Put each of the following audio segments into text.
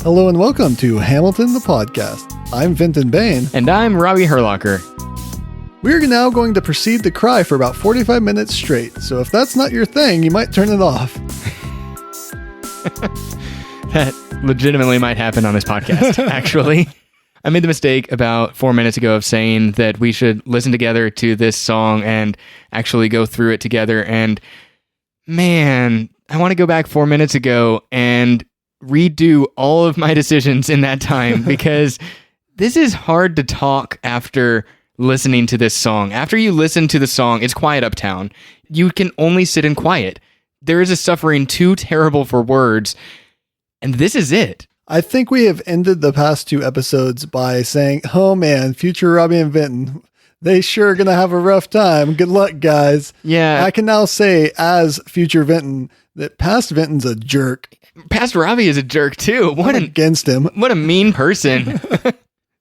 Hello and welcome to Hamilton the Podcast. I'm Vinton Bayne. And I'm Robbie Hurlocker. We're now going to proceed to cry for about 45 minutes straight, so if that's not your thing, you might turn it off. That legitimately might happen on this podcast, actually. I made the mistake about 4 minutes ago of saying that we should listen together to this song and actually go through it together. And man, I want to go back 4 minutes ago and redo all of my decisions in that time because this is hard to talk after listening to this song. After you listen to the song, it's Quiet Uptown. You can only sit in quiet. There is a suffering too terrible for words. And this is it. I think we have ended the past two episodes by saying, oh man, future Robbie and Vinton, they sure are going to have a rough time. Good luck, guys. Yeah. I can now say as future Vinton that past Vinton's a jerk. Past Robbie is a jerk too. Against him. What a mean person.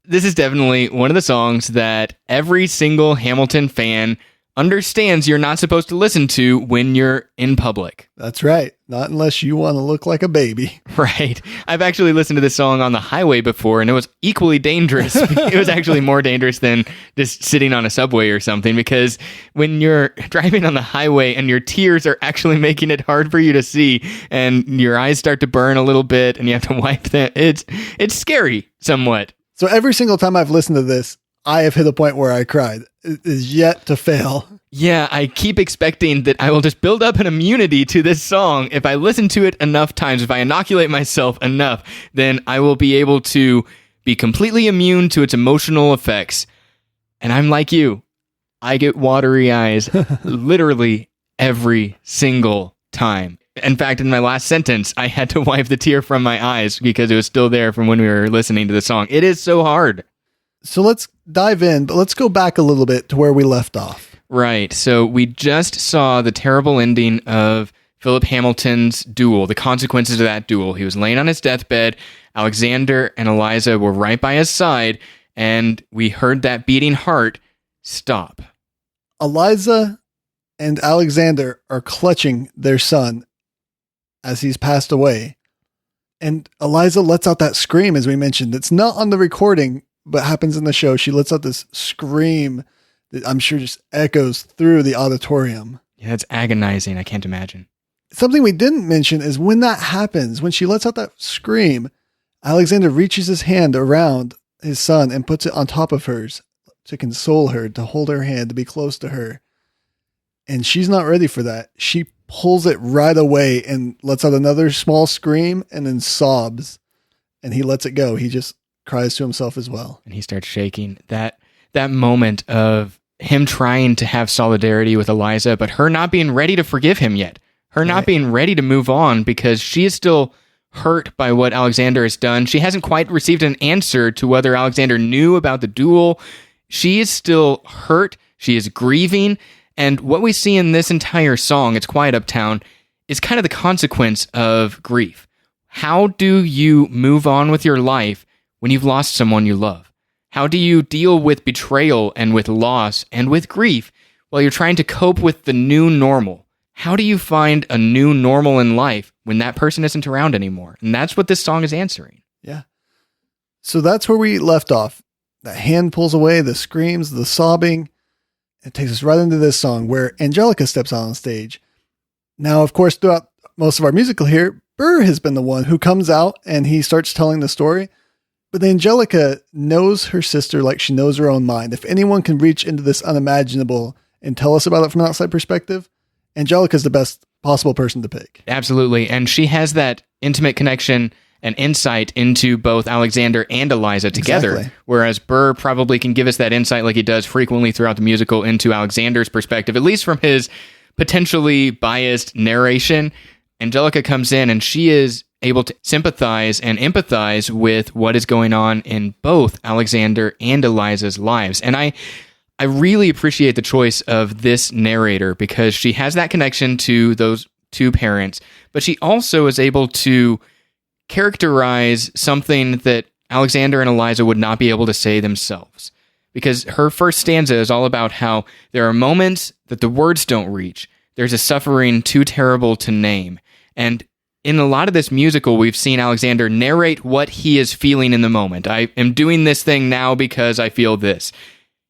This is definitely one of the songs that every single Hamilton fan understands you're not supposed to listen to when you're in public. That's right. Not unless you want to look like a baby. Right. I've actually listened to this song on the highway before, and it was equally dangerous. It was actually more dangerous than just sitting on a subway or something, because when you're driving on the highway and your tears are actually making it hard for you to see, and your eyes start to burn a little bit, and you have to wipe them, it's scary somewhat. So every single time I've listened to this, I have hit a point where I cried. It is yet to fail. Yeah, I keep expecting that I will just build up an immunity to this song. If I listen to it enough times, if I inoculate myself enough, then I will be able to be completely immune to its emotional effects. And I'm like you. I get watery eyes literally every single time. In fact, in my last sentence, I had to wipe the tear from my eyes because it was still there from when we were listening to the song. It is so hard. So let's dive in, but let's go back a little bit to where we left off. Right. So we just saw the terrible ending of Philip Hamilton's duel, the consequences of that duel. He was laying on his deathbed. Alexander and Eliza were right by his side, and we heard that beating heart stop. Eliza and Alexander are clutching their son as he's passed away. And Eliza lets out that scream, as we mentioned. It's not on the recording, but happens in the show. She lets out this scream that I'm sure just echoes through the auditorium. Yeah, it's agonizing. I can't imagine. Something we didn't mention is when that happens, when she lets out that scream, Alexander reaches his hand around his son and puts it on top of hers to console her, to hold her hand, to be close to her. And she's not ready for that. She pulls it right away and lets out another small scream and then sobs. And he lets it go. He just cries to himself as well. And he starts shaking. That moment of him trying to have solidarity with Eliza, but her not being ready to forgive him yet. Her not being ready to move on because she is still hurt by what Alexander has done. She hasn't quite received an answer to whether Alexander knew about the duel. She is still hurt. She is grieving. And what we see in this entire song, It's Quiet Uptown, is kind of the consequence of grief. How do you move on with your life when you've lost someone you love? How do you deal with betrayal and with loss and with grief while you're trying to cope with the new normal? How do you find a new normal in life when that person isn't around anymore? And that's what this song is answering. Yeah. So that's where we left off. That hand pulls away, the screams, the sobbing. It takes us right into this song where Angelica steps out on stage. Now, of course, throughout most of our musical here, Burr has been the one who comes out and he starts telling the story. But Angelica knows her sister like she knows her own mind. If anyone can reach into this unimaginable and tell us about it from an outside perspective, Angelica's the best possible person to pick. Absolutely. And she has that intimate connection and insight into both Alexander and Eliza together. Exactly. Whereas Burr probably can give us that insight like he does frequently throughout the musical into Alexander's perspective, at least from his potentially biased narration. Angelica comes in and she is able to sympathize and empathize with what is going on in both Alexander and Eliza's lives. And I really appreciate the choice of this narrator because she has that connection to those two parents, but she also is able to characterize something that Alexander and Eliza would not be able to say themselves. Because her first stanza is all about how there are moments that the words don't reach. There's a suffering too terrible to name. And in a lot of this musical, we've seen Alexander narrate what he is feeling in the moment. I am doing this thing now because I feel this.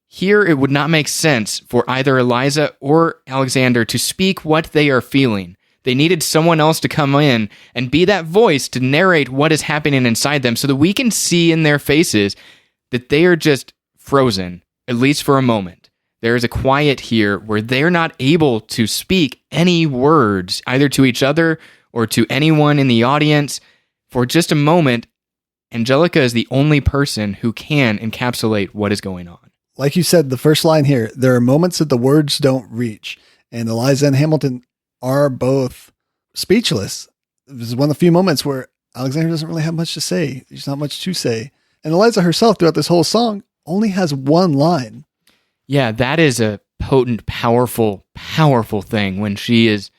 Here, it would not make sense for either Eliza or Alexander to speak what they are feeling. They needed someone else to come in and be that voice to narrate what is happening inside them so that we can see in their faces that they are just frozen, at least for a moment. There is a quiet here where they're not able to speak any words, either to each other or to anyone in the audience. For just a moment, Angelica is the only person who can encapsulate what is going on. Like you said, the first line here, there are moments that the words don't reach. And Eliza and Hamilton are both speechless. This is one of the few moments where Alexander doesn't really have much to say. There's not much to say. And Eliza herself, throughout this whole song, only has one line. Yeah, that is a potent, powerful, powerful thing when she's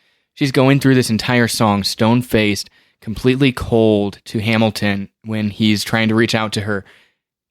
going through this entire song, stone-faced, completely cold to Hamilton when he's trying to reach out to her.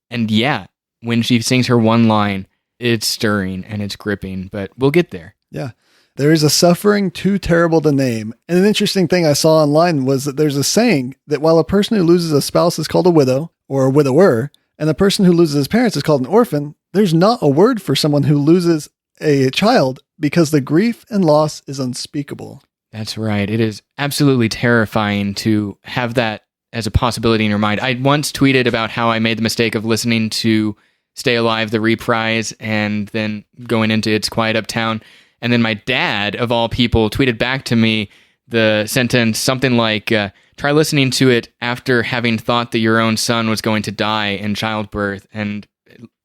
And yeah, when she sings her one line, it's stirring and it's gripping, but we'll get there. Yeah. There is a suffering too terrible to name. And an interesting thing I saw online was that there's a saying that while a person who loses a spouse is called a widow or a widower, and a person who loses his parents is called an orphan, there's not a word for someone who loses a child because the grief and loss is unspeakable. That's right. It is absolutely terrifying to have that as a possibility in your mind. I once tweeted about how I made the mistake of listening to Stay Alive, the reprise, and then going into It's Quiet Uptown. And then my dad, of all people, tweeted back to me the sentence, something like, try listening to it after having thought that your own son was going to die in childbirth and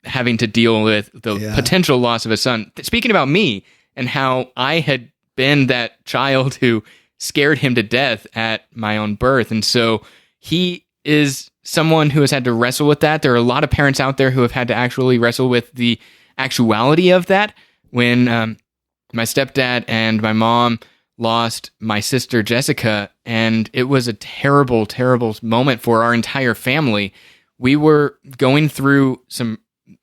having to deal with the potential loss of a son. Speaking about me and how I had been that child who scared him to death at my own birth. And so he is someone who has had to wrestle with that. There are a lot of parents out there who have had to actually wrestle with the actuality of that. When my stepdad and my mom lost my sister Jessica, and it was a terrible, terrible moment for our entire family. We were going through some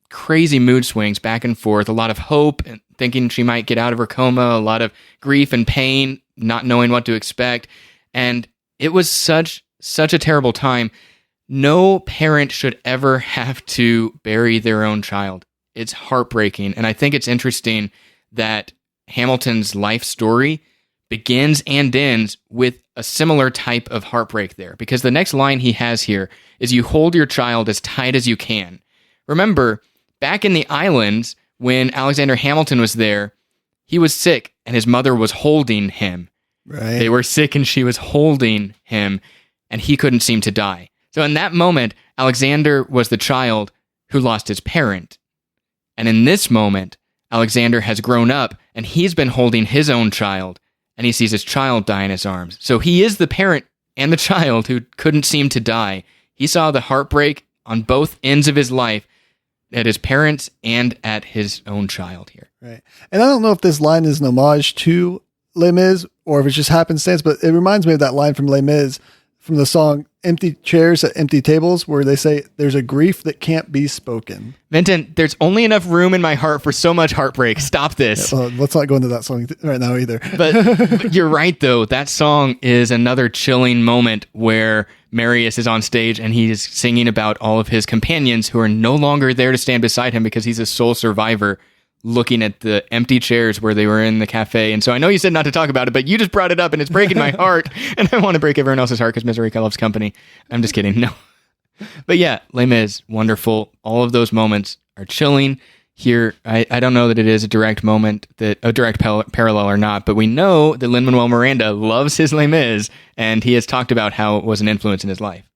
crazy mood swings back and forth, a lot of hope and thinking she might get out of her coma, a lot of grief and pain, not knowing what to expect. And it was such a terrible time. No parent should ever have to bury their own child. It's heartbreaking. And I think it's interesting that Hamilton's life story begins and ends with a similar type of heartbreak there, because the next line he has here is, you hold your child as tight as you can. Remember, back in the islands, when Alexander Hamilton was there, he was sick and his mother was holding him. Right. They were sick and she was holding him and he couldn't seem to die. So in that moment, Alexander was the child who lost his parent. And in this moment, Alexander has grown up and he's been holding his own child and he sees his child die in his arms. So he is the parent and the child who couldn't seem to die. He saw the heartbreak on both ends of his life, at his parents and at his own child here. Right. And I don't know if this line is an homage to Les Mis or if it's just happenstance, but it reminds me of that line from Les Mis from the song Empty Chairs at Empty Tables, where they say, there's a grief that can't be spoken. Vinton, there's only enough room in my heart for so much heartbreak. Stop this. Yeah, well, let's not go into that song right now either. But you're right, though. That song is another chilling moment where Marius is on stage and he's singing about all of his companions who are no longer there to stand beside him because he's a sole survivor, looking at the empty chairs where they were in the cafe. And so I know you said not to talk about it, but you just brought it up and it's breaking my heart. And I want to break everyone else's heart because misery loves company. I'm just kidding. No. But yeah, Les Mis, wonderful. All of those moments are chilling. Here, I don't know that it is a direct moment, that a direct parallel or not, but we know that Lin-Manuel Miranda loves his Les Mis, and he has talked about how it was an influence in his life.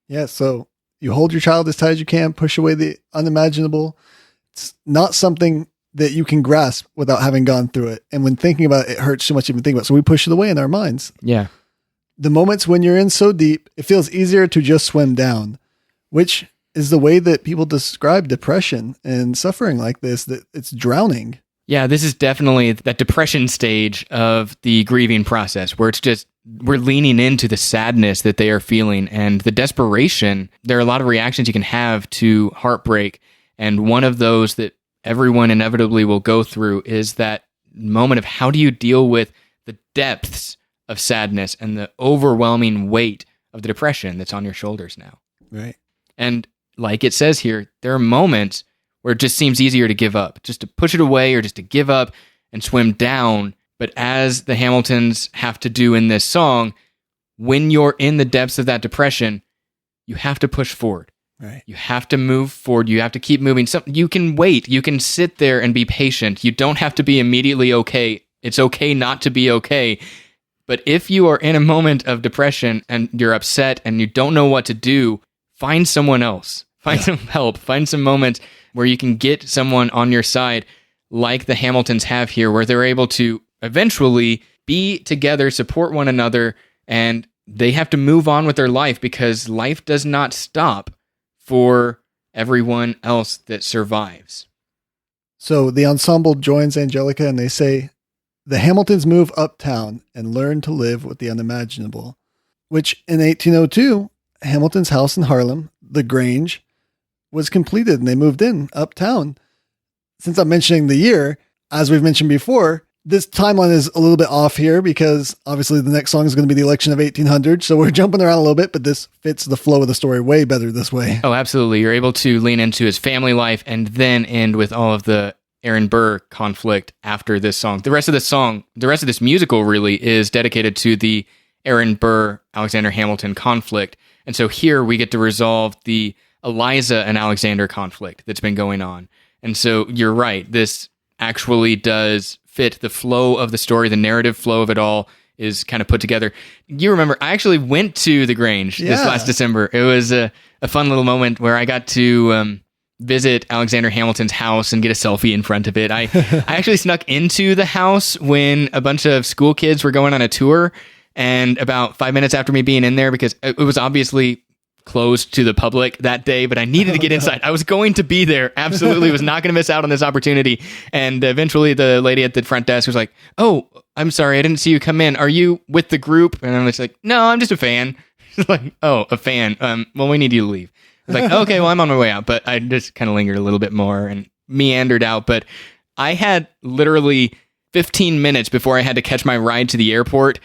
Yeah, so you hold your child as tight as you can, push away the unimaginable. It's not something that you can grasp without having gone through it. And when thinking about it, it hurts too much to even think about it. So we push it away in our minds. Yeah. The moments when you're in so deep, it feels easier to just swim down, which is the way that people describe depression and suffering like this, that it's drowning. Yeah, this is definitely that depression stage of the grieving process where it's just, we're leaning into the sadness that they are feeling and the desperation. There are a lot of reactions you can have to heartbreak. And one of those that everyone inevitably will go through is that moment of how do you deal with the depths of sadness and the overwhelming weight of the depression that's on your shoulders now. Right. And like it says here, there are moments where it just seems easier to give up, just to push it away or just to give up and swim down. But as the Hamiltons have to do in this song, when you're in the depths of that depression, you have to push forward. Right. You have to move forward. You have to keep moving. You can wait. You can sit there and be patient. You don't have to be immediately okay. It's okay not to be okay. But if you are in a moment of depression and you're upset and you don't know what to do, find someone else. Find some help. Find some moments where you can get someone on your side like the Hamiltons have here, where they're able to eventually be together, support one another, and they have to move on with their life because life does not stop for everyone else that survives. So the ensemble joins Angelica and they say, the Hamiltons move uptown and learn to live with the unimaginable, which in 1802, Hamilton's house in Harlem, the Grange, was completed and they moved in uptown. Since I'm mentioning the year, as we've mentioned before, this timeline is a little bit off here because obviously the next song is going to be the election of 1800. So we're jumping around a little bit, but this fits the flow of the story way better this way. Oh, absolutely. You're able to lean into his family life and then end with all of the Aaron Burr conflict after this song. The rest of this musical really is dedicated to the Aaron Burr, Alexander Hamilton conflict. And so here we get to resolve the Eliza and Alexander conflict that's been going on. And so you're right. This actually does fit the flow of the story. The narrative flow of it all is kind of put together. You remember, I actually went to the Grange this last December. It was a fun little moment where I got to visit Alexander Hamilton's house and get a selfie in front of it. I actually snuck into the house when a bunch of school kids were going on a tour, and about 5 minutes after me being in there, because it was obviously closed to the public that day, but I needed to get inside. I was going to be there. Absolutely was not going to miss out on this opportunity. And eventually the lady at the front desk was like, "Oh, I'm sorry, I didn't see you come in. Are you with the group?" And I'm just like, "No, I'm just a fan." She's like, "Oh, a fan. Well, we need you to leave." I was like, "Okay, well, I'm on my way out." But I just kind of lingered a little bit more and meandered out. But I had literally 15 minutes before I had to catch my ride to the airport.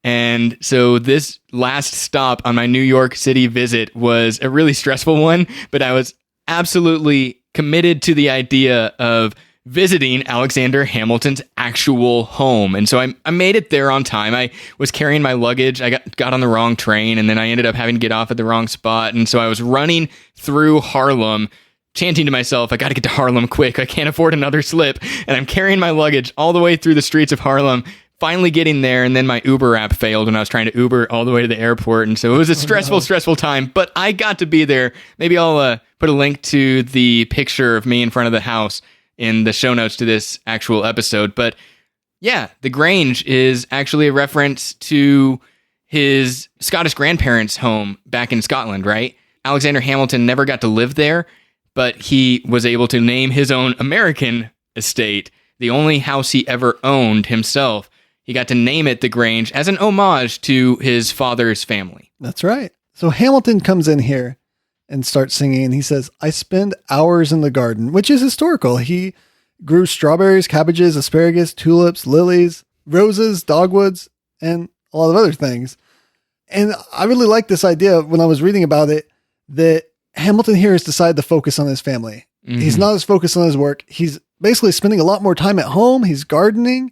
And so this last stop on my New York City visit was a really stressful one, but I was absolutely committed to the idea of visiting Alexander Hamilton's actual home. And so I made it there on time. I was carrying my luggage. I got on the wrong train, and then I ended up having to get off at the wrong spot. And so I was running through Harlem, chanting to myself, "I got to get to Harlem quick. I can't afford another slip." And I'm carrying my luggage all the way through the streets of Harlem, finally getting there, and then my Uber app failed when I was trying to Uber all the way to the airport. And so it was a stressful time, but I got to be there. Maybe I'll put a link to the picture of me in front of the house in the show notes to this actual episode. But yeah, the Grange is actually a reference to his Scottish grandparents' home back in Scotland, right? Alexander Hamilton never got to live there, but he was able to name his own American estate, the only house he ever owned himself. He got to name it the Grange as an homage to his father's family. That's right. So Hamilton comes in here and starts singing, and he says, "I spend hours in the garden," which is historical. He grew strawberries, cabbages, asparagus, tulips, lilies, roses, dogwoods, and a lot of other things. And I really like this idea when I was reading about it, that Hamilton here has decided to focus on his family. Mm-hmm. He's not as focused on his work. He's basically spending a lot more time at home. He's gardening.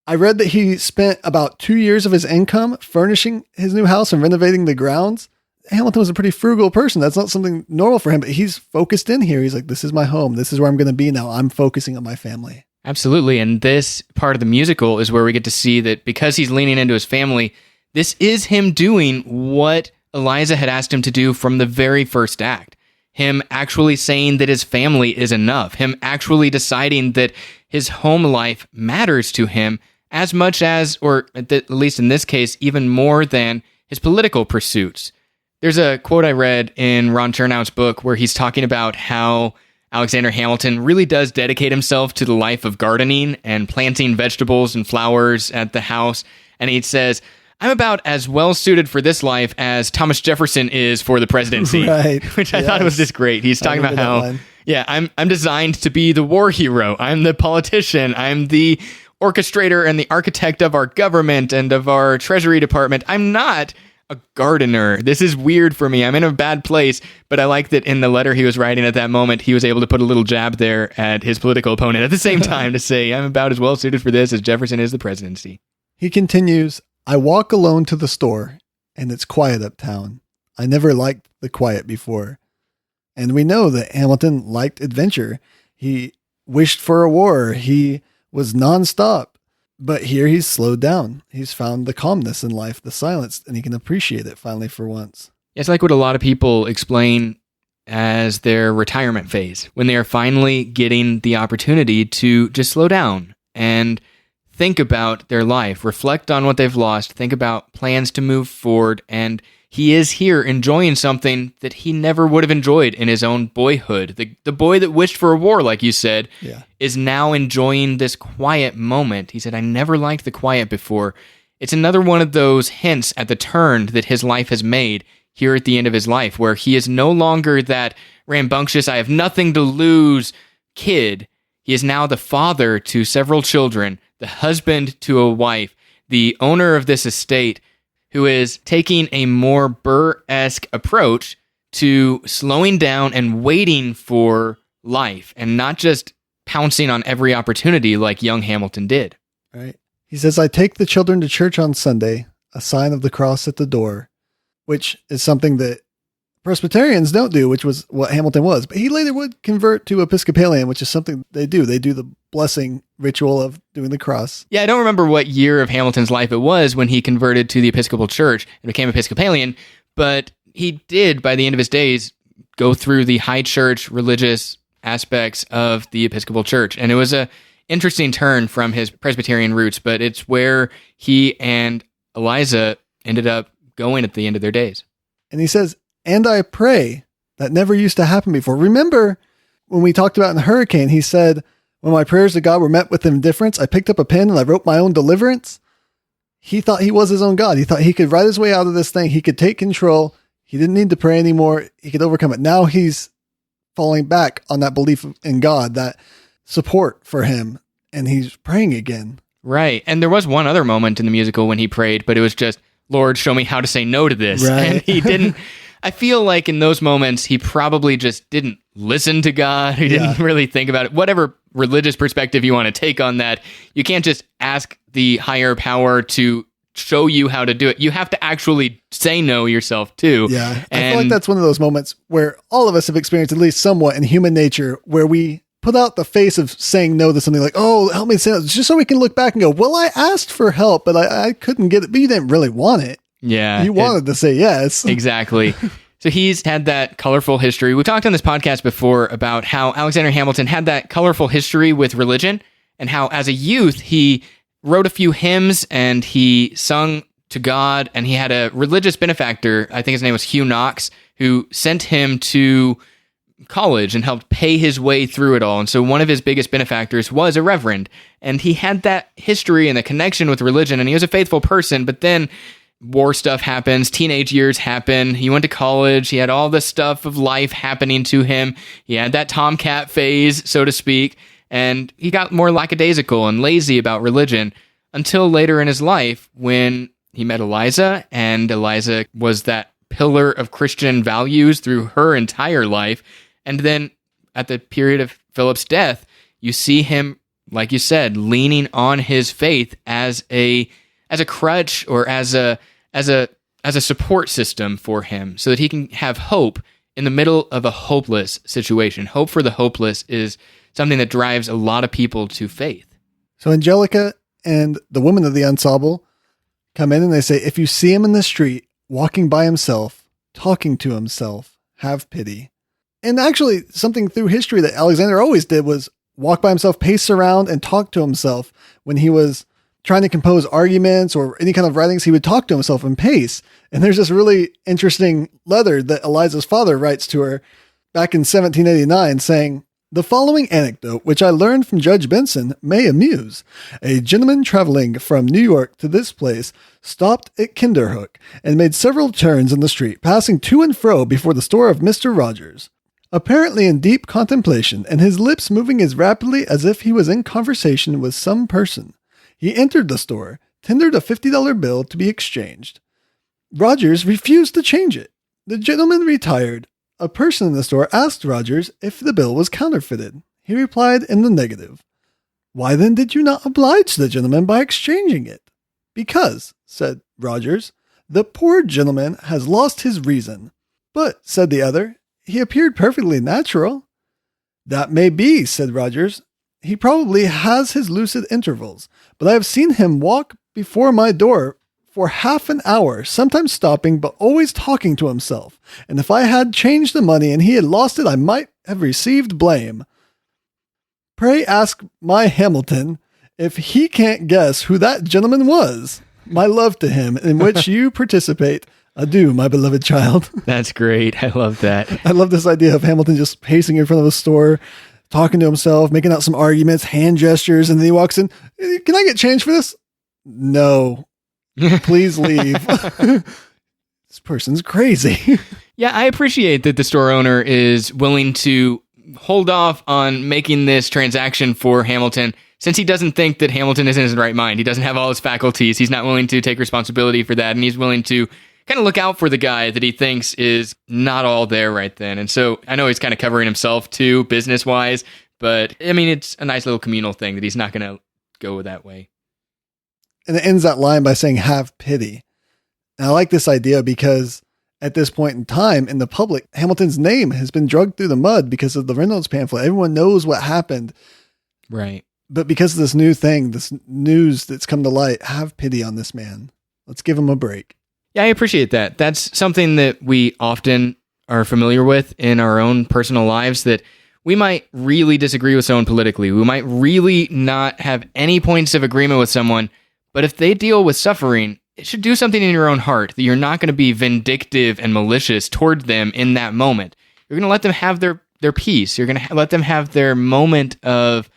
I read that he spent about 2 years of his income furnishing his new house and renovating the grounds. Hamilton was a pretty frugal person. That's not something normal for him, but he's focused in here. He's like, this is my home. This is where I'm going to be now. I'm focusing on my family. Absolutely. And this part of the musical is where we get to see that because he's leaning into his family, this is him doing what Eliza had asked him to do from the very first act. Him actually saying that his family is enough. Him actually deciding that his home life matters to him as much as, or at least in this case, even more than his political pursuits. There's a quote I read in Ron Chernow's book where he's talking about how Alexander Hamilton really does dedicate himself to the life of gardening and planting vegetables and flowers at the house. And he says, "I'm about as well suited for this life as Thomas Jefferson is for the presidency." Right. Which I thought was just great. He's talking about how, I'm designed to be the war hero. I'm the politician. I'm the orchestrator and the architect of our government and of our treasury department. I'm not a gardener. This is weird for me. I'm in a bad place, but I like that in the letter he was writing at that moment, he was able to put a little jab there at his political opponent at the same time to say, I'm about as well suited for this as Jefferson is the presidency. He continues, I walk alone to the store, and it's quiet uptown. I never liked the quiet before. And we know that Hamilton liked adventure. He wished for a war. He was nonstop. But here he's slowed down. He's found the calmness in life, the silence, and he can appreciate it finally for once. It's like what a lot of people explain as their retirement phase, when they are finally getting the opportunity to just slow down and think about their life, reflect on what they've lost, think about plans to move forward, and he is here enjoying something that he never would have enjoyed in his own boyhood. The boy that wished for a war, like you said, is now enjoying this quiet moment. He said, I never liked the quiet before. It's another one of those hints at the turn that his life has made here at the end of his life, where he is no longer that rambunctious, I have nothing to lose kid. He is now the father to several children, the husband to a wife, the owner of this estate, who is taking a more Burr-esque approach to slowing down and waiting for life and not just pouncing on every opportunity like young Hamilton did. Right. He says, I take the children to church on Sunday, a sign of the cross at the door, which is something that Presbyterians don't do, which was what Hamilton was. But he later would convert to Episcopalian, which is something they do. They do the blessing ritual of doing the cross. Yeah, I don't remember what year of Hamilton's life it was when he converted to the Episcopal Church and became Episcopalian, but he did, by the end of his days, go through the high church religious aspects of the Episcopal Church. And it was a interesting turn from his Presbyterian roots, but it's where he and Eliza ended up going at the end of their days. And he says, and I pray. That never used to happen before. Remember when we talked about in the hurricane, he said, when my prayers to God were met with indifference, I picked up a pen and I wrote my own deliverance. He thought he was his own God. He thought he could write his way out of this thing. He could take control. He didn't need to pray anymore. He could overcome it. Now he's falling back on that belief in God, that support for him. And he's praying again. Right. And there was one other moment in the musical when he prayed, but it was just, Lord, show me how to say no to this. Right. And he didn't, I feel like in those moments, he probably just didn't listen to God. He didn't really think about it. Whatever religious perspective you want to take on that, you can't just ask the higher power to show you how to do it. You have to actually say no yourself too. Yeah. I feel like that's one of those moments where all of us have experienced, at least somewhat in human nature, where we put out the face of saying no to something like, oh, help me say no, just so we can look back and go, well, I asked for help, but I couldn't get it. But you didn't really want it. Yeah. You wanted to say yes. Exactly. So he's had that colorful history. We talked on this podcast before about how Alexander Hamilton had that colorful history with religion and how as a youth he wrote a few hymns and he sung to God, and he had a religious benefactor, I think his name was Hugh Knox, who sent him to college and helped pay his way through it all. And so one of his biggest benefactors was a reverend, and he had that history and the connection with religion, and he was a faithful person. But then war stuff happens, teenage years happen, he went to college, he had all this stuff of life happening to him, he had that tomcat phase, so to speak, and he got more lackadaisical and lazy about religion until later in his life when he met Eliza, and Eliza was that pillar of Christian values through her entire life. And then at the period of Philip's death, you see him, like you said, leaning on his faith as a crutch or as a support system for him so that he can have hope in the middle of a hopeless situation. Hope for the hopeless is something that drives a lot of people to faith. So Angelica and the women of the ensemble come in and they say, if you see him in the street, walking by himself, talking to himself, have pity. And actually, something through history that Alexander always did was walk by himself, pace around, and talk to himself. When he was trying to compose arguments or any kind of writings, he would talk to himself and pace. And there's this really interesting letter that Eliza's father writes to her back in 1789 saying, the following anecdote, which I learned from Judge Benson, may amuse. A gentleman traveling from New York to this place stopped at Kinderhook and made several turns in the street, passing to and fro before the store of Mr. Rogers, apparently in deep contemplation, and his lips moving as rapidly as if he was in conversation with some person. He entered the store, tendered a $50 bill to be exchanged. Rogers refused to change it. The gentleman retired. A person in the store asked Rogers if the bill was counterfeited. He replied in the negative. Why then did you not oblige the gentleman by exchanging it? Because, said Rogers, the poor gentleman has lost his reason. But, said the other, he appeared perfectly natural. That may be, said Rogers. He probably has his lucid intervals, but I have seen him walk before my door for half an hour, sometimes stopping, but always talking to himself. And if I had changed the money and he had lost it, I might have received blame. Pray ask my Hamilton if he can't guess who that gentleman was. My love to him, in which you participate. Adieu, my beloved child. That's great. I love that. I love this idea of Hamilton just pacing in front of a store, talking to himself, making out some arguments, hand gestures, and then he walks in. Can I get change for this? No. Please leave. This person's crazy. Yeah, I appreciate that the store owner is willing to hold off on making this transaction for Hamilton, since he doesn't think that Hamilton is in his right mind. He doesn't have all his faculties. He's not willing to take responsibility for that, and he's willing to kind of look out for the guy that he thinks is not all there right then. And so I know he's kind of covering himself too, business-wise, but I mean, it's a nice little communal thing that he's not going to go that way. And it ends that line by saying, have pity. And I like this idea because at this point in time in the public, Hamilton's name has been dragged through the mud because of the Reynolds pamphlet. Everyone knows what happened. Right. But because of this new thing, this news that's come to light, have pity on this man. Let's give him a break. Yeah, I appreciate that. That's something that we often are familiar with in our own personal lives, that we might really disagree with someone politically. We might really not have any points of agreement with someone, but if they deal with suffering, it should do something in your own heart that you're not going to be vindictive and malicious toward them in that moment. You're going to let them have their peace. You're going to let them have their moment of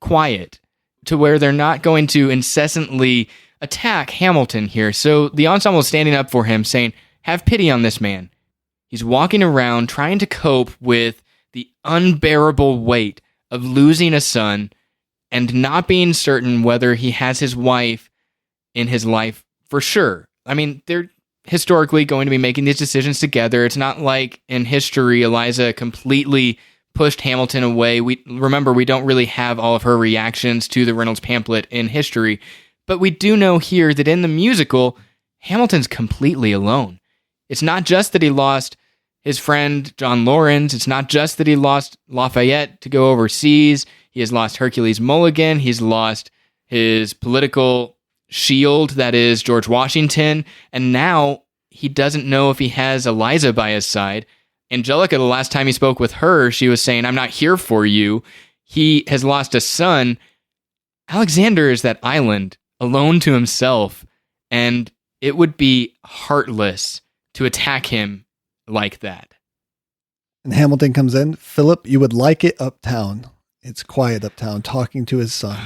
quiet to where they're not going to incessantly attack Hamilton here. So the ensemble is standing up for him, saying, have pity on this man. He's walking around trying to cope with the unbearable weight of losing a son and not being certain whether he has his wife in his life for sure. I mean, they're historically going to be making these decisions together. It's not like in history, Eliza completely pushed Hamilton away. We don't really have all of her reactions to the Reynolds pamphlet in history, but we do know here that in the musical, Hamilton's completely alone. It's not just that he lost his friend John Laurens. It's not just that he lost Lafayette to go overseas. He has lost Hercules Mulligan. He's lost his political shield, that is George Washington. And now he doesn't know if he has Eliza by his side. Angelica, the last time he spoke with her, she was saying, I'm not here for you. He has lost a son. Alexander is that island, alone to himself, and it would be heartless to attack him like that. And Hamilton comes in. Philip, you would like it uptown. It's quiet uptown, talking to his son.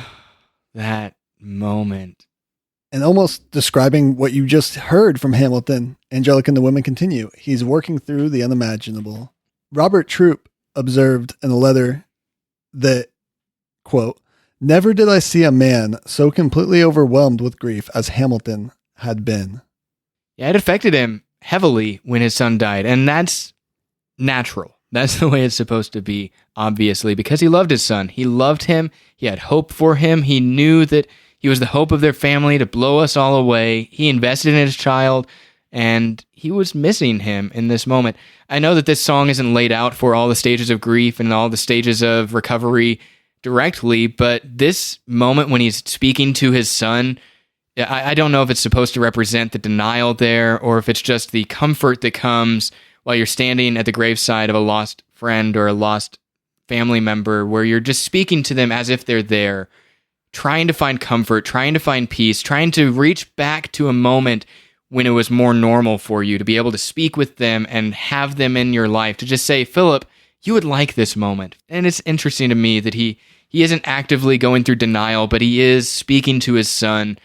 That moment. And almost describing what you just heard from Hamilton, Angelica and the women continue. He's working through the unimaginable. Robert Troup observed in a letter that, quote, never did I see a man so completely overwhelmed with grief as Hamilton had been. Yeah, it affected him heavily when his son died, and that's natural. That's the way it's supposed to be, obviously, because he loved his son. He loved him. He had hope for him. He knew that he was the hope of their family to blow us all away. He invested in his child, and he was missing him in this moment. I know that this song isn't laid out for all the stages of grief and all the stages of recovery directly, but this moment when he's speaking to his son, I don't know if it's supposed to represent the denial there or if it's just the comfort that comes while you're standing at the graveside of a lost friend or a lost family member, where you're just speaking to them as if they're there, trying to find comfort, trying to find peace, trying to reach back to a moment when it was more normal for you to be able to speak with them and have them in your life, to just say, Philip, you would like this moment. And it's interesting to me that he isn't actively going through denial, but he is speaking to his son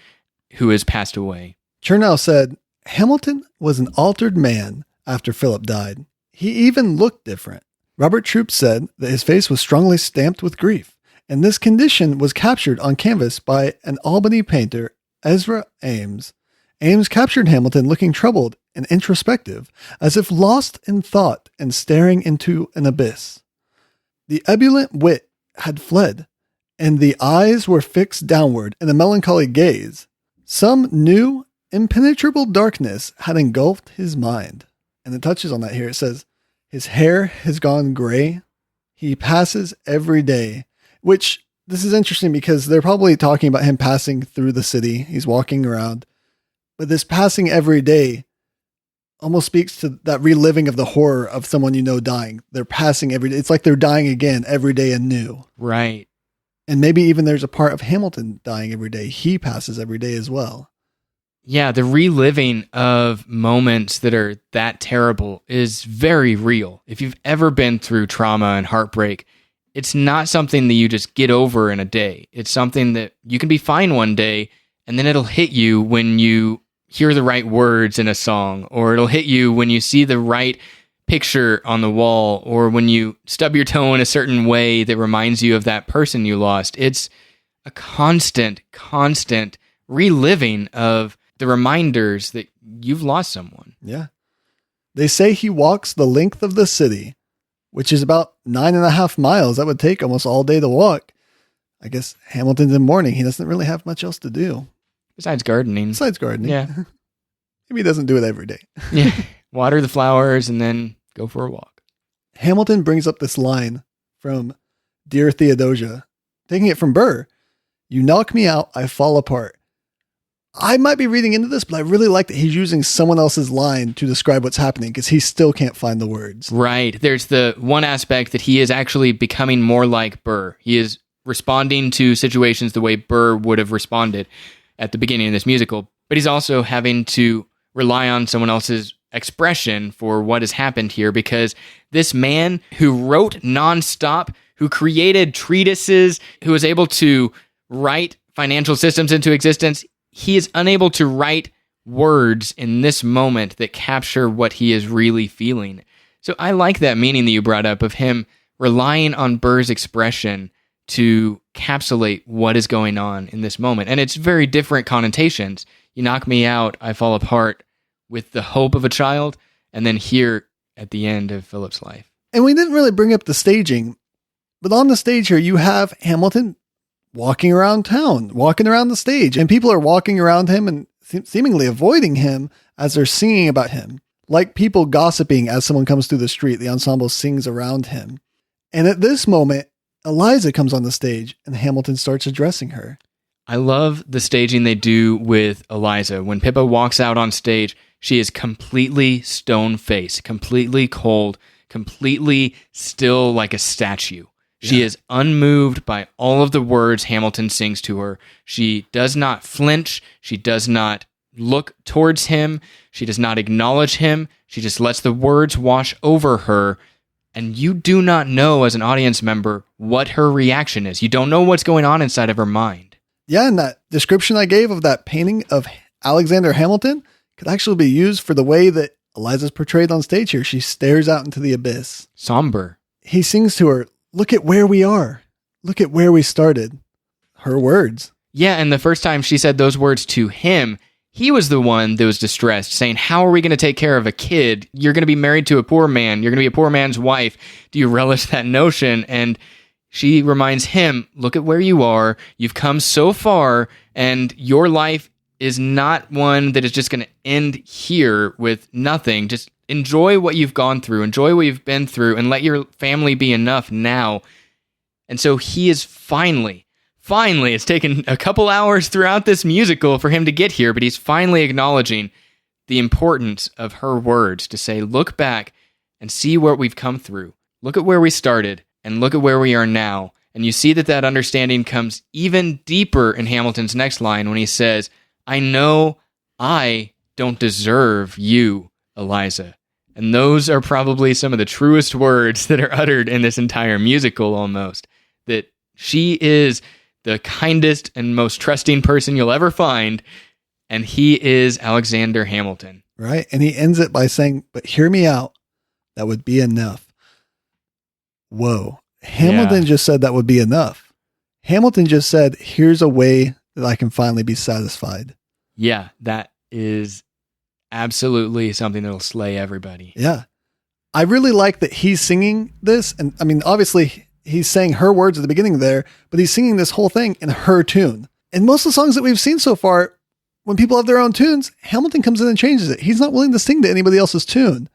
who has passed away. Chernow said, Hamilton was an altered man after Philip died. He even looked different. Robert Troup said that his face was strongly stamped with grief, And this condition was captured on canvas by an Albany painter, Ezra Ames. Ames captured Hamilton looking troubled and introspective, as if lost in thought and staring into an abyss. The ebullient wit had fled, and the eyes were fixed downward in a melancholy gaze. Some new, impenetrable darkness had engulfed his mind. And it touches on that here. It says, his hair has gone gray. He passes every day, which this is interesting because they're probably talking about him passing through the city. He's walking around. But this passing every day almost speaks to that reliving of the horror of someone you know dying. They're passing every day. It's like they're dying again every day anew. Right. And maybe even there's a part of Hamilton dying every day. He passes every day as well. Yeah, the reliving of moments that are that terrible is very real. If you've ever been through trauma and heartbreak, it's not something that you just get over in a day. It's something that you can be fine one day, and then it'll hit you when you hear the right words in a song, or it'll hit you when you see the right picture on the wall, or when you stub your toe in a certain way that reminds you of that person you lost. It's a constant reliving of the reminders that you've lost someone. Yeah. They say he walks the length of the city, which is about 9.5 miles. That would take almost all day to walk. I guess Hamilton's in mourning. He doesn't really have much else to do. Besides gardening. Yeah. Maybe he doesn't do it every day. Yeah. Water the flowers and then go for a walk. Hamilton brings up this line from Dear Theodosia, taking it from Burr. You knock me out, I fall apart. I might be reading into this, but I really like that he's using someone else's line to describe what's happening because he still can't find the words. Right. There's the one aspect that he is actually becoming more like Burr. He is responding to situations the way Burr would have responded at the beginning of this musical, but he's also having to rely on someone else's expression for what has happened here, because this man who wrote nonstop, who created treatises, who was able to write financial systems into existence, he is unable to write words in this moment that capture what he is really feeling. So I like that meaning that you brought up of him relying on Burr's expression to encapsulate what is going on in this moment. And it's very different connotations. You knock me out, I fall apart, with the hope of a child, and then here at the end of Philip's life. And we didn't really bring up the staging, but on the stage here, you have Hamilton walking around town, walking around the stage, and people are walking around him and seemingly avoiding him as they're singing about him. Like people gossiping as someone comes through the street, the ensemble sings around him. And at this moment, Eliza comes on the stage and Hamilton starts addressing her. I love the staging they do with Eliza. When Pippa walks out on stage, she is completely stone-faced, completely cold, completely still like a statue. She is unmoved by all of the words Hamilton sings to her. She does not flinch. She does not look towards him. She does not acknowledge him. She just lets the words wash over her. And you do not know as an audience member what her reaction is. You don't know what's going on inside of her mind. Yeah, and that description I gave of that painting of Alexander Hamilton could actually be used for the way that Eliza's portrayed on stage here. She stares out into the abyss. Somber. He sings to her, look at where we are. Look at where we started. Her words. Yeah, and the first time she said those words to him, he was the one that was distressed, saying, how are we going to take care of a kid? You're going to be married to a poor man. You're going to be a poor man's wife. Do you relish that notion? And she reminds him, look at where you are. You've come so far, and your life is not one that is just going to end here with nothing. Just enjoy what you've gone through. Enjoy what you've been through, and let your family be enough now. And so he is finally, it's taken a couple hours throughout this musical for him to get here, but he's finally acknowledging the importance of her words to say, look back and see what we've come through. Look at where we started and look at where we are now. And you see that understanding comes even deeper in Hamilton's next line when he says, I know I don't deserve you, Eliza. And those are probably some of the truest words that are uttered in this entire musical almost. That she is the kindest and most trusting person you'll ever find, and he is Alexander Hamilton. Right, and he ends it by saying, but hear me out, that would be enough. Whoa. Hamilton just said that would be enough. Hamilton just said, here's a way that I can finally be satisfied. Yeah, that is absolutely something that'll slay everybody. Yeah. I really like that he's singing this. And I mean, obviously he's saying her words at the beginning there, but he's singing this whole thing in her tune. And most of the songs that we've seen so far, when people have their own tunes, Hamilton comes in and changes it. He's not willing to sing to anybody else's tune.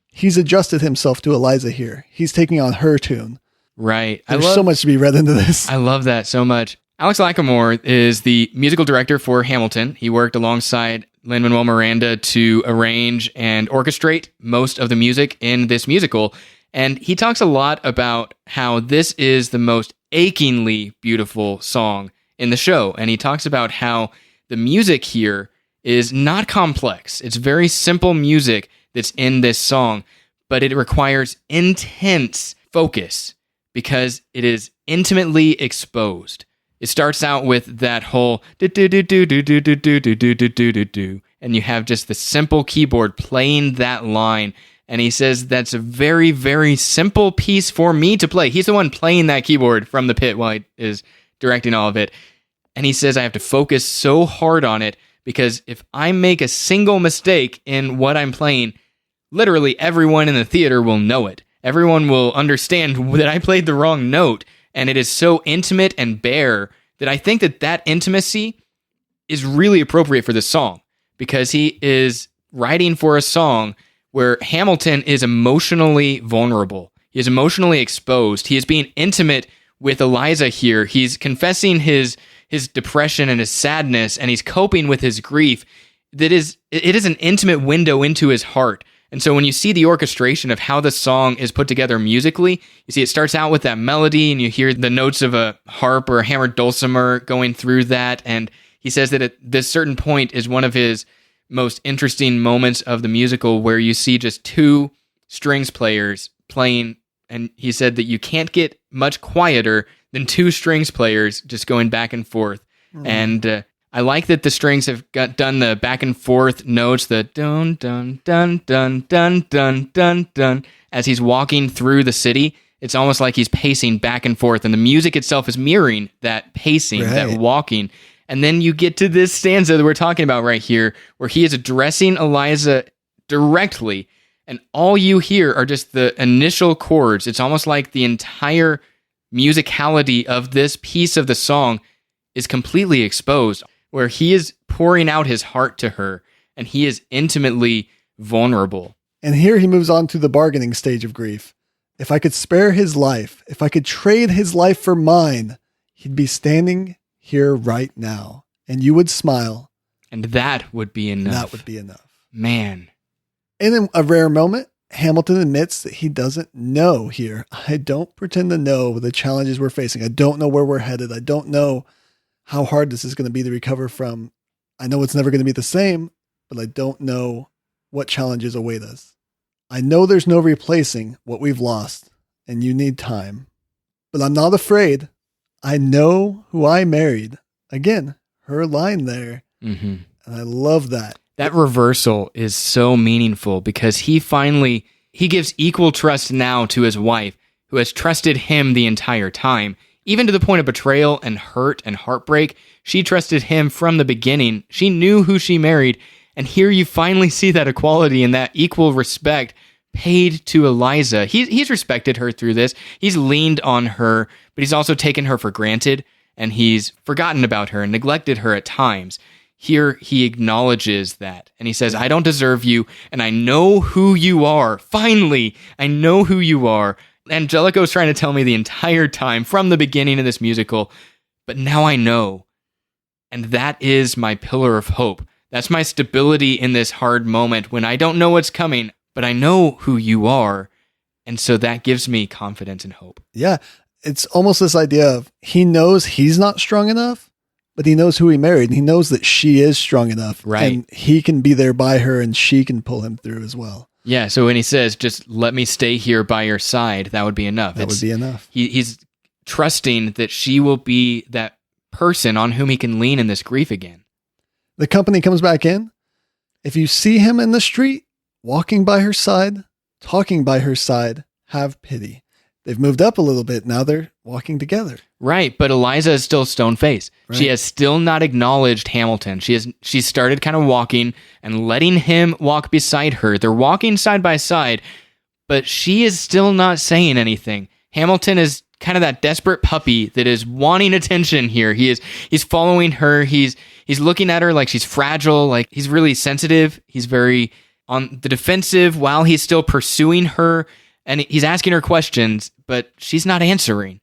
He's adjusted himself to Eliza here. He's taking on her tune. Right. There's so much to be read into this. I love that so much. Alex Lacamoire is the musical director for Hamilton. He worked alongside Lin-ManuelMiranda to arrange and orchestrate most of the music in this musical. And he talks a lot about how this is the most achingly beautiful song in the show. And he talks about how the music here is not complex. It's very simple music that's in this song, but it requires intense focus because it is intimately exposed. It starts out with that whole do-do-do-do-do-do-do-do-do-do-do-do, and you have just the simple keyboard playing that line. And he says that's a very, very simple piece for me to play. He's the one playing that keyboard from the pit while he is directing all of it. And he says I have to focus so hard on it because if I make a single mistake in what I'm playing, literally everyone in the theater will know it. Everyone will understand that I played the wrong note. And it is so intimate and bare that I think that intimacy is really appropriate for this song because he is writing for a song where Hamilton is emotionally vulnerable. He is emotionally exposed. He is being intimate with Eliza here. He's confessing his depression and his sadness, and he's coping with his grief. It is an intimate window into his heart. And so when you see the orchestration of how the song is put together musically, you see it starts out with that melody and you hear the notes of a harp or a hammered dulcimer going through that. And he says that at this certain point is one of his most interesting moments of the musical where you see just two strings players playing. And he said that you can't get much quieter than two strings players just going back and forth. And I like that the strings have done the back and forth notes, the dun dun dun dun dun dun dun dun. As he's walking through the city, it's almost like he's pacing back and forth, and the music itself is mirroring that pacing, that walking. And then you get to this stanza that we're talking about right here, where he is addressing Eliza directly, and all you hear are just the initial chords. It's almost like the entire musicality of this piece of the song is completely exposed, where he is pouring out his heart to her, and he is intimately vulnerable. And here he moves on to the bargaining stage of grief. If I could spare his life, if I could trade his life for mine, he'd be standing here right now, and you would smile. And that would be enough. That would be enough. Man. And in a rare moment, Hamilton admits that he doesn't know here. I don't pretend to know the challenges we're facing. I don't know where we're headed. I don't know how hard this is going to be to recover from. I know it's never going to be the same, but I don't know what challenges await us. I know there's no replacing what we've lost, and you need time. But I'm not afraid. I know who I married. Again, her line there. Mm-hmm. And I love that. That reversal is so meaningful because he gives equal trust now to his wife, who has trusted him the entire time. Even to the point of betrayal and hurt and heartbreak, she trusted him from the beginning. She knew who she married. And here you finally see that equality and that equal respect paid to Eliza. He's respected her through this. He's leaned on her, but he's also taken her for granted, and he's forgotten about her and neglected her at times. Here he acknowledges that, and he says, I don't deserve you, and I know who you are. Finally, I know who you are. Angelico's trying to tell me the entire time from the beginning of this musical, but now I know. And that is my pillar of hope. That's my stability in this hard moment when I don't know what's coming, but I know who you are. And so that gives me confidence and hope. Yeah. It's almost this idea of he knows he's not strong enough, but he knows who he married, and he knows that she is strong enough. Right. And he can be there by her, and she can pull him through as well. Yeah, so when he says, just let me stay here by your side, that would be enough. That would be enough. He's trusting that she will be that person on whom he can lean in this grief again. The company comes back in. If you see him in the street, walking by her side, talking by her side, have pity. They've moved up a little bit. Now they're walking together. Right, but Eliza is still stone-faced. Right. She has still not acknowledged Hamilton. She's started kind of walking and letting him walk beside her. They're walking side by side, but she is still not saying anything. Hamilton is kind of that desperate puppy that is wanting attention here. He's following her. He's looking at her like she's fragile, like he's really sensitive. He's very on the defensive while he's still pursuing her, and he's asking her questions, but she's not answering.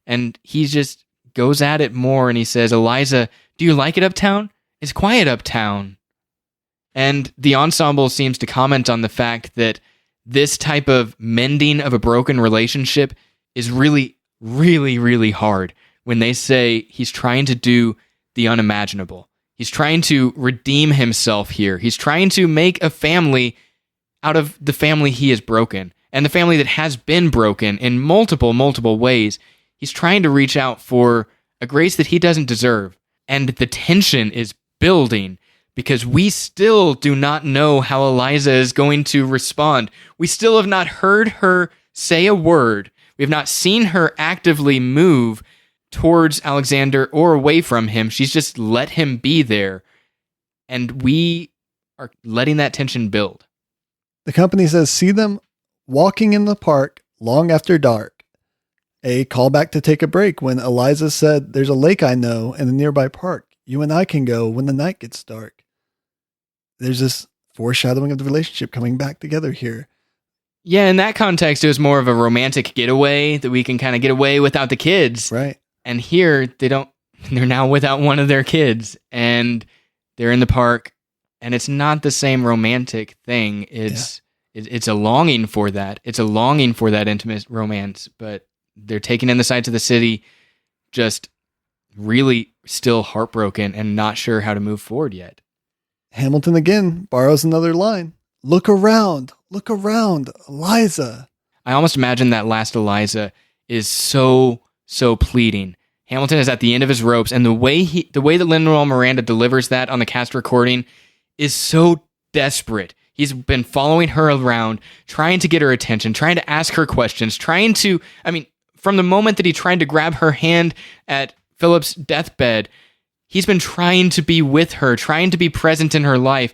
And he just goes at it more, and he says, Eliza, do you like it uptown? It's quiet uptown. And the ensemble seems to comment on the fact that this type of mending of a broken relationship is really, really, really hard when they say he's trying to do the unimaginable. He's trying to redeem himself here. He's trying to make a family out of the family he has broken, and the family that has been broken in multiple, multiple ways. He's trying to reach out for a grace that he doesn't deserve. And the tension is building because we still do not know how Eliza is going to respond. We still have not heard her say a word. We have not seen her actively move towards Alexander or away from him. She's just let him be there. And we are letting that tension build. The company says, see them walking in the park long after dark. A callback to Take a Break when Eliza said, there's a lake I know in a nearby park. You and I can go when the night gets dark. There's this foreshadowing of the relationship coming back together here. Yeah, in that context, it was more of a romantic getaway that we can kind of get away without the kids. Right. And here, they're now without one of their kids, and they're in the park, and it's not the same romantic thing. It's a longing for that. It's a longing for that intimate romance, but they're taking in the sights of the city, just really still heartbroken and not sure how to move forward yet. Hamilton again borrows another line. Look around, Eliza. I almost imagine that last Eliza is so pleading. Hamilton is at the end of his ropes, and the way that Lin-ManuelMiranda delivers that on the cast recording is so desperate. He's been following her around, trying to get her attention, trying to ask her questions, from the moment that he tried to grab her hand at Philip's deathbed, he's been trying to be with her, trying to be present in her life.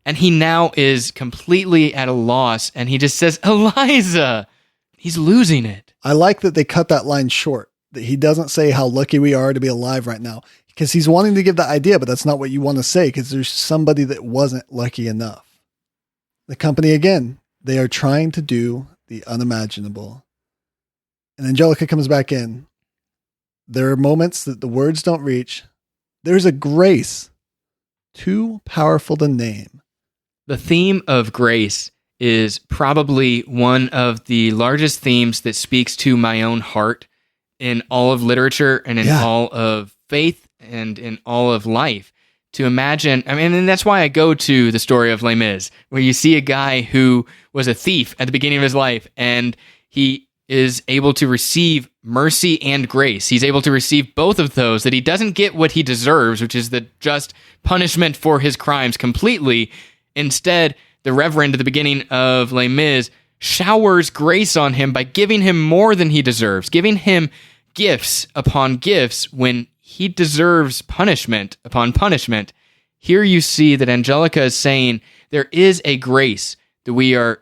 And he now is completely at a loss. And he just says, Eliza, he's losing it. I like that they cut that line short, that he doesn't say how lucky we are to be alive right now, because he's wanting to give that idea, but that's not what you want to say, because there's somebody that wasn't lucky enough. The company, again, they are trying to do the unimaginable. And Angelica comes back in. There are moments that the words don't reach. There's a grace too powerful to name. The theme of grace is probably one of the largest themes that speaks to my own heart in all of literature and in all of faith and in all of life. To imagine, and that's why I go to the story of Les Mis, where you see a guy who was a thief at the beginning of his life, and he is able to receive mercy and grace. He's able to receive both of those, that he doesn't get what he deserves, which is the just punishment for his crimes completely. Instead, the Reverend at the beginning of Les Mis showers grace on him by giving him more than he deserves, giving him gifts upon gifts when he deserves punishment upon punishment. Here you see that Angelica is saying there is a grace that we are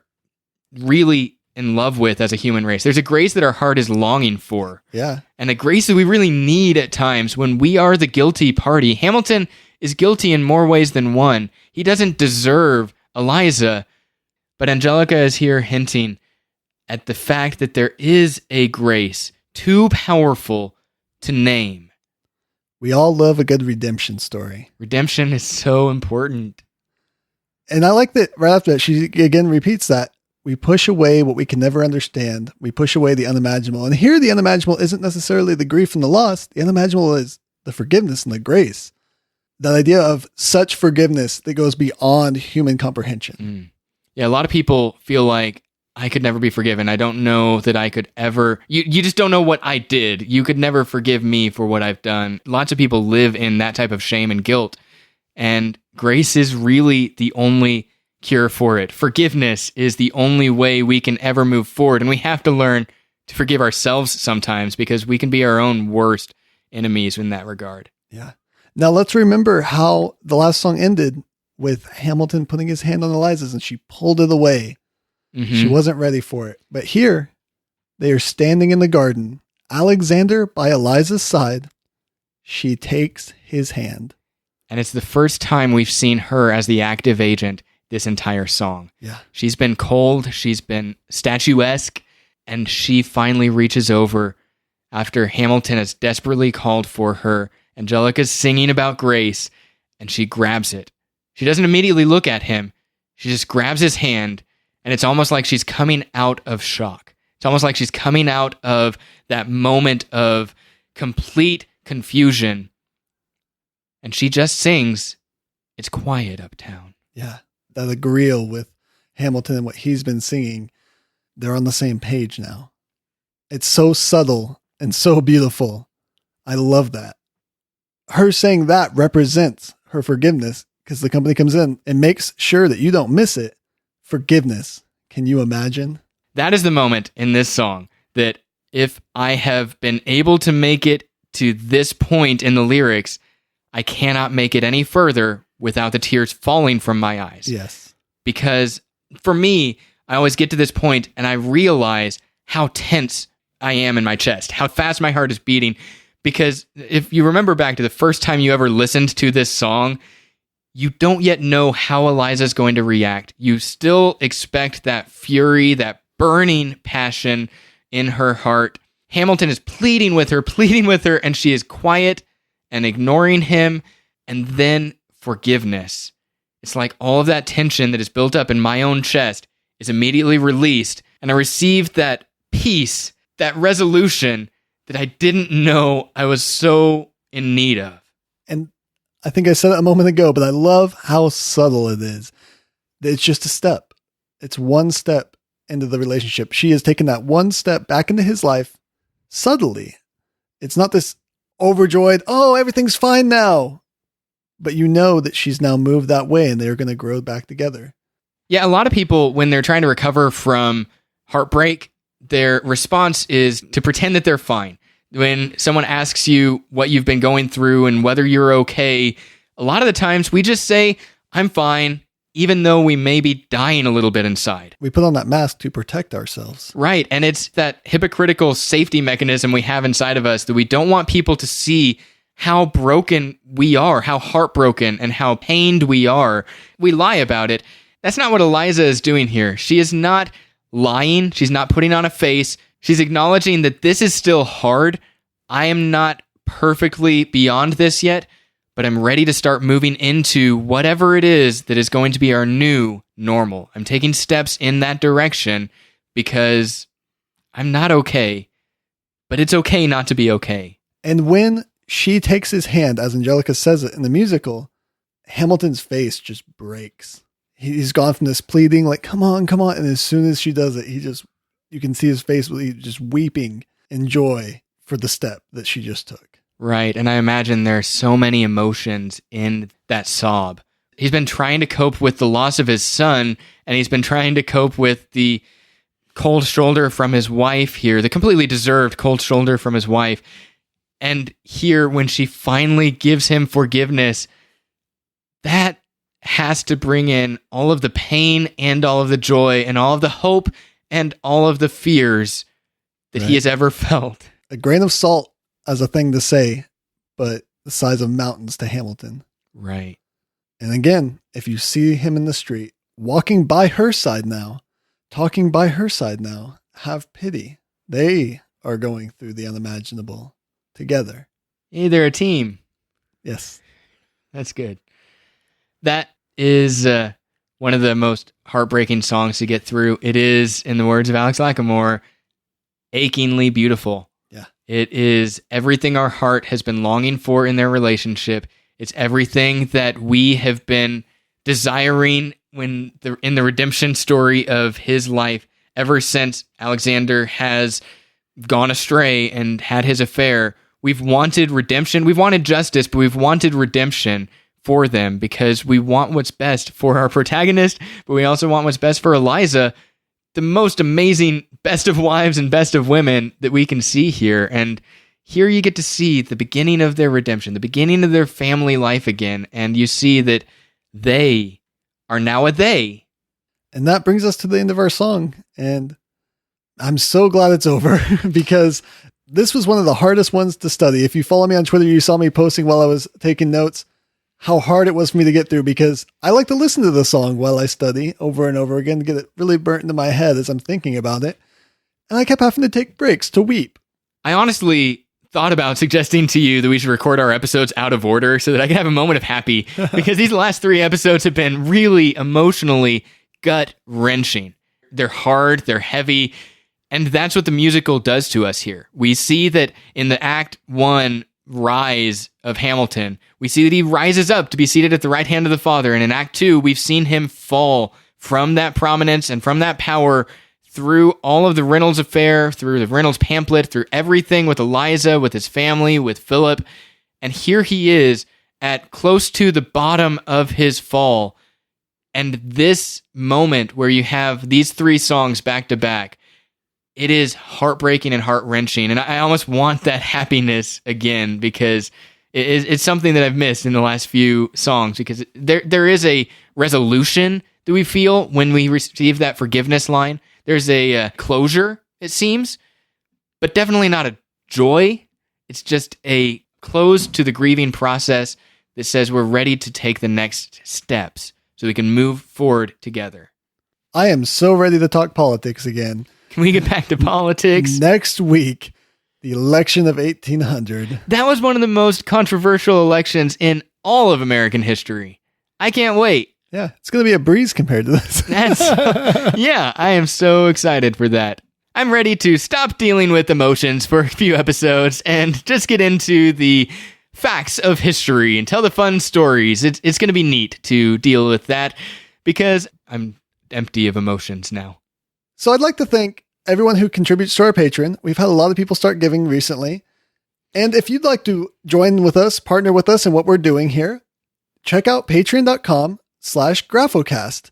really in love with as a human race. There's a grace that our heart is longing for. Yeah. And a grace that we really need at times when we are the guilty party. Hamilton is guilty in more ways than one. He doesn't deserve Eliza, but Angelica is here hinting at the fact that there is a grace too powerful to name. We all love a good redemption story. Redemption is so important. And I like that right after that, she again repeats that. We push away what we can never understand. We push away the unimaginable. And here the unimaginable isn't necessarily the grief and the loss. The unimaginable is the forgiveness and the grace. That idea of such forgiveness that goes beyond human comprehension. Yeah, a lot of people feel like, I could never be forgiven. I don't know that I could ever... You just don't know what I did. You could never forgive me for what I've done. Lots of people live in that type of shame and guilt. And grace is really the only cure for it. Forgiveness is the only way we can ever move forward. And we have to learn to forgive ourselves sometimes, because we can be our own worst enemies in that regard. Yeah. Now let's remember how the last song ended with Hamilton putting his hand on Eliza's and she pulled it away. Mm-hmm. She wasn't ready for it. But here they are standing in the garden. Alexander by Eliza's side. She takes his hand. And it's the first time we've seen her as the active agent this entire song. Yeah. She's been cold. She's been statuesque. And she finally reaches over after Hamilton has desperately called for her. Angelica's singing about grace, and she grabs it. She doesn't immediately look at him. She just grabs his hand, and it's almost like she's coming out of shock. It's almost like she's coming out of that moment of complete confusion. And she just sings, "It's quiet uptown." Yeah. That agree with Hamilton and what he's been singing. They're on the same page now. It's so subtle and so beautiful. I love that. Her saying that represents her forgiveness because the company comes in and makes sure that you don't miss it. Forgiveness. Can you imagine? That is the moment in this song that if I have been able to make it to this point in the lyrics, I cannot make it any further without the tears falling from my eyes. Yes. Because for me, I always get to this point and I realize how tense I am in my chest, how fast my heart is beating. Because if you remember back to the first time you ever listened to this song, you don't yet know how Eliza's going to react. You still expect that fury, that burning passion in her heart. Hamilton is pleading with her, and she is quiet and ignoring him. And then forgiveness. It's like all of that tension that is built up in my own chest is immediately released, and I received that peace, that resolution that I didn't know I was so in need of. And I think I said it a moment ago, but I love how subtle it is. It's just a step. It's one step into the relationship. She has taken that one step back into his life subtly. It's not this overjoyed, oh, everything's fine now. But you know that she's now moved that way and they're going to grow back together. Yeah, a lot of people, when they're trying to recover from heartbreak, their response is to pretend that they're fine. When someone asks you what you've been going through and whether you're okay, a lot of the times we just say, I'm fine, even though we may be dying a little bit inside. We put on that mask to protect ourselves. Right, and it's that hypocritical safety mechanism we have inside of us that we don't want people to see how broken we are, how heartbroken and how pained we are. We lie about it. That's not what Eliza is doing here. She is not lying. She's not putting on a face. She's acknowledging that this is still hard. I am not perfectly beyond this yet, but I'm ready to start moving into whatever it is that is going to be our new normal. I'm taking steps in that direction because I'm not okay, but it's okay not to be okay. And when she takes his hand, as Angelica says it in the musical, Hamilton's face just breaks. He's gone from this pleading, like, come on, come on. And as soon as she does it, you can see his face just weeping in joy for the step that she just took. Right. And I imagine there's so many emotions in that sob. He's been trying to cope with the loss of his son, and he's been trying to cope with the cold shoulder from his wife here, the completely deserved cold shoulder from his wife. And here, when she finally gives him forgiveness, that has to bring in all of the pain and all of the joy and all of the hope and all of the fears that he has ever felt. A grain of salt as a thing to say, but the size of mountains to Hamilton. Right. And again, if you see him in the street, walking by her side now, talking by her side now, have pity. They are going through the unimaginable together. Hey, they're a team. Yes. That's good. That is one of the most heartbreaking songs to get through. It is, in the words of Alex Lacamoire, achingly beautiful. Yeah. It is everything our heart has been longing for in their relationship. It's everything that we have been desiring in the redemption story of his life ever since Alexander has gone astray and had his affair. We've wanted redemption. We've wanted justice, but we've wanted redemption for them because we want what's best for our protagonist, but we also want what's best for Eliza the most amazing best of wives and best of women that we can see here. And here you get to see the beginning of their redemption, the beginning of their family life again. And you see that they are now a they. And that brings us to the end of our song. And I'm so glad it's over because this was one of the hardest ones to study. If you follow me on Twitter, you saw me posting while I was taking notes how hard it was for me to get through, because I like to listen to the song while I study over and over again to get it really burnt into my head as I'm thinking about it. And I kept having to take breaks to weep. I honestly thought about suggesting to you that we should record our episodes out of order so that I could have a moment of happy, because these last 3 episodes have been really emotionally gut-wrenching. They're hard, they're heavy, and that's what the musical does to us here. We see that in the Act 1 rise of Hamilton, we see that he rises up to be seated at the right hand of the Father, and in Act 2, we've seen him fall from that prominence and from that power through all of the Reynolds affair, through the Reynolds pamphlet, through everything with Eliza, with his family, with Philip, and here he is at close to the bottom of his fall. And this moment where you have these 3 songs back to back, it is heartbreaking and heart-wrenching. And I almost want that happiness again, because it's something that I've missed in the last few songs, because there is a resolution that we feel when we receive that forgiveness line. There's a closure, it seems, but definitely not a joy. It's just a close to the grieving process that says we're ready to take the next steps so we can move forward together. I am so ready to talk politics again. Can we get back to politics? Next week, the election of 1800. That was one of the most controversial elections in all of American history. I can't wait. Yeah, it's going to be a breeze compared to this. Yeah, I am so excited for that. I'm ready to stop dealing with emotions for a few episodes and just get into the facts of history and tell the fun stories. It's going to be neat to deal with that because I'm empty of emotions now. So I'd like to thank everyone who contributes to our Patreon. We've had a lot of people start giving recently. And if you'd like to join with us, partner with us in what we're doing here, check out patreon.com/graphocast,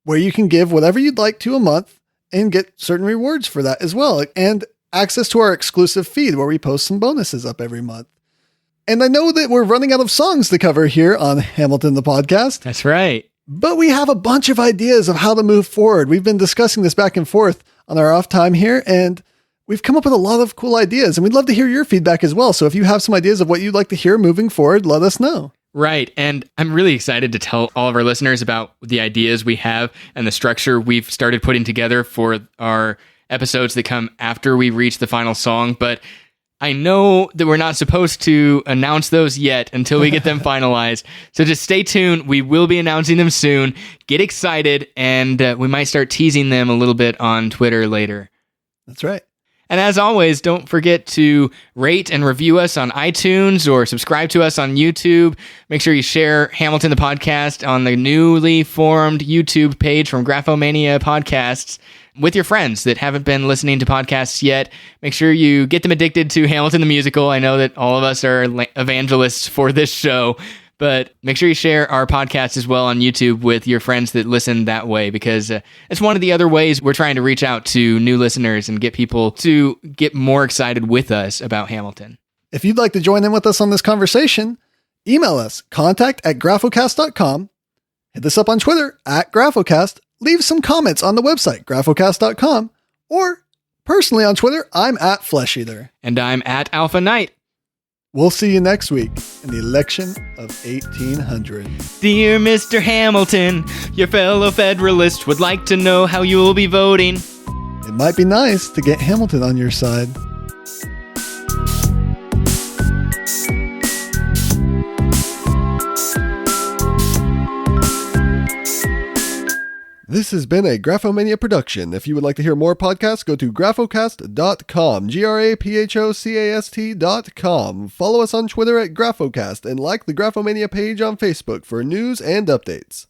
where you can give whatever you'd like to a month and get certain rewards for that as well. And access to our exclusive feed where we post some bonuses up every month. And I know that we're running out of songs to cover here on Hamilton the Podcast. That's right. But we have a bunch of ideas of how to move forward. We've been discussing this back and forth on our off time here, and we've come up with a lot of cool ideas, and we'd love to hear your feedback as well. So if you have some ideas of what you'd like to hear moving forward, let us know. Right. And I'm really excited to tell all of our listeners about the ideas we have and the structure we've started putting together for our episodes that come after we reach the final song. But I know that we're not supposed to announce those yet until we get them finalized. So just stay tuned. We will be announcing them soon. Get excited, and we might start teasing them a little bit on Twitter later. That's right. And as always, don't forget to rate and review us on iTunes or subscribe to us on YouTube. Make sure you share Hamilton the Podcast on the newly formed YouTube page from Graphomania Podcasts with your friends that haven't been listening to podcasts yet. Make sure you get them addicted to Hamilton the Musical. I know that all of us are evangelists for this show, but make sure you share our podcast as well on YouTube with your friends that listen that way, because it's one of the other ways we're trying to reach out to new listeners and get people to get more excited with us about Hamilton. If you'd like to join in with us on this conversation, email us, contact@graphocast.com, hit us up on Twitter @graphocast, leave some comments on the website, graphocast.com, or personally on Twitter, I'm @FleshEater. And I'm @Alpha Knight. We'll see you next week in the election of 1800. Dear Mr. Hamilton, your fellow Federalists would like to know how you will be voting. It might be nice to get Hamilton on your side. This has been a Graphomania production. If you would like to hear more podcasts, go to graphocast.com, graphocast.com. Follow us on Twitter @graphocast and like the Graphomania page on Facebook for news and updates.